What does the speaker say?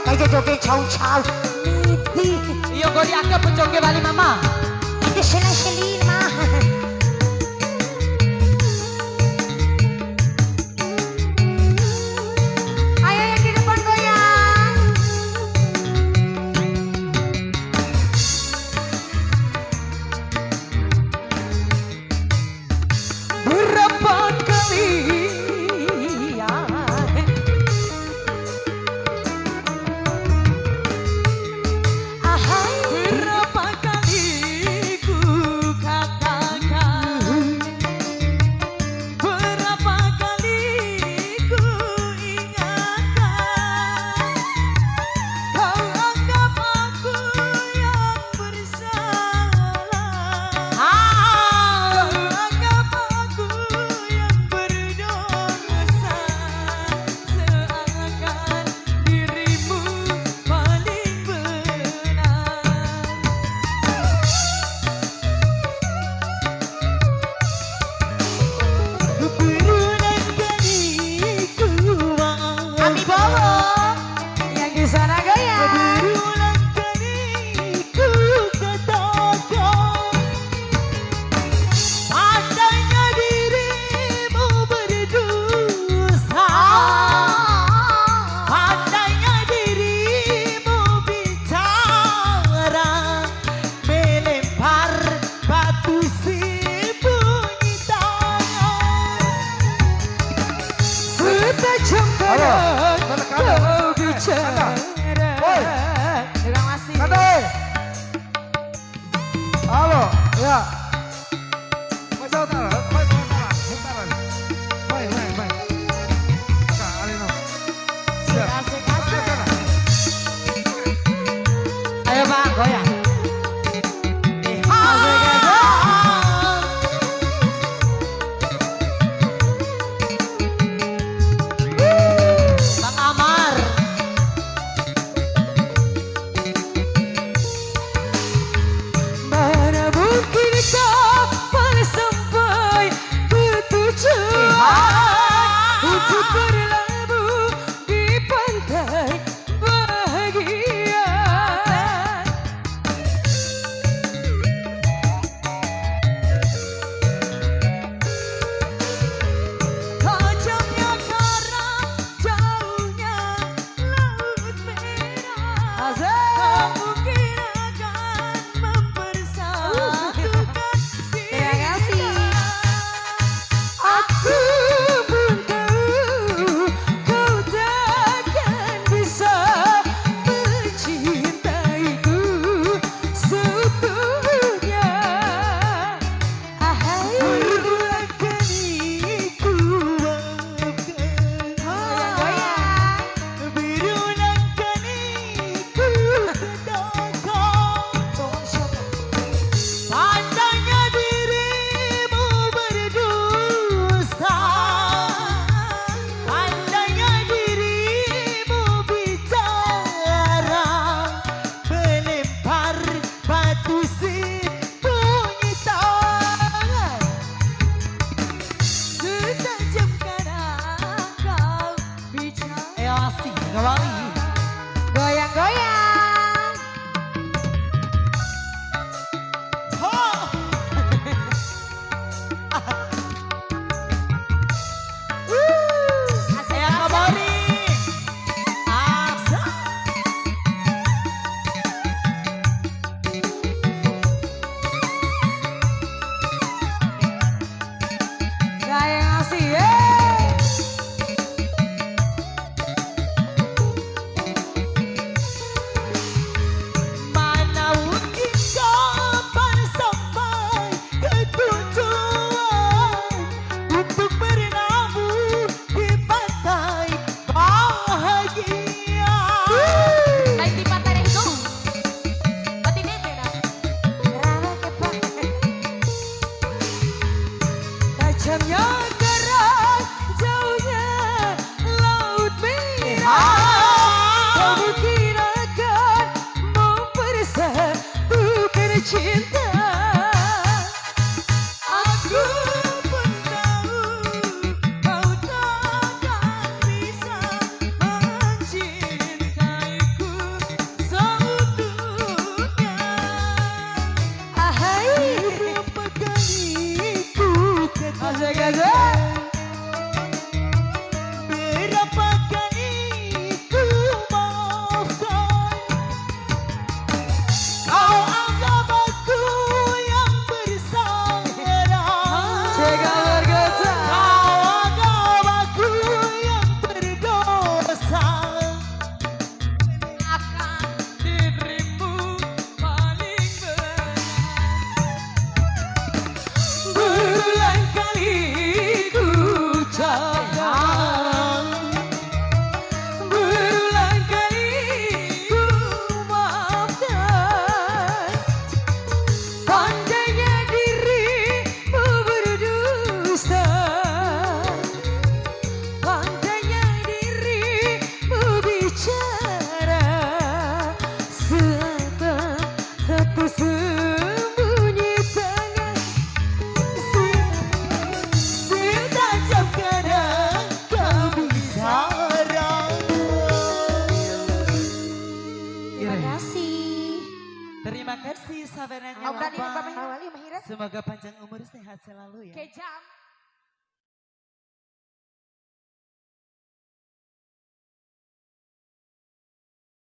kayak joget caw-caw. Iya gue dianggap penjoget balik mama. Itu selin-selin mah. Ayo yang di depan goyang. Berapa kali ya berapa kali ku katakan, berapa kali ku ingatkan, kau anggap aku yang bersalah, kau anggap aku yang berdosa, seakan dirimu paling benar. Berulang kali ku Ami bawa yang di sana goyang. berulang kali ku katakan, pandainya dirimu berdosa, pandainya dirimu bicara, melempar batu sembunyi tangan. Setajam karang kau bicara. Terima kasih. Halo, ya. Masa utara, sebentar. Baik. Kak Alino. Siap. Asik-asik. Ayo bang, goyang. Bang Amar. Mana mungkin kapan sampai ke tujuan untuk berlabuh di pantai bahagia. Tajamnya karang, jauhnya laut merah, tak mungkin akan mempersatukan Terima kasih. Aku pun tahu kau takkan bisa mencintaiku seutuhnya. Berulang kali ku maafkan, berulang kali ku katakan, pandainya dirimu berdosa, pandainya dirimu bicara, melempar batu sembunyi tangan. Setajam karang kau bicara. Asik, kembali. Goyang-goyang. Saya kembali. Aksar. Goyang asik. Mana mungkin kapan sampai ke tujuan untuk berlabuh di pantai bahagia. Lain di pantai itu. Pati nete dah. Tajamnya karang, jauhnya laut merah, tak mungkin akan mempersatukan cinta. Aku pun tahu kau takkan bisa mencintai Terima kasih sahabatnya Awali Mama. Awali Mahira. Semoga panjang umur sehat selalu ya. Kejam.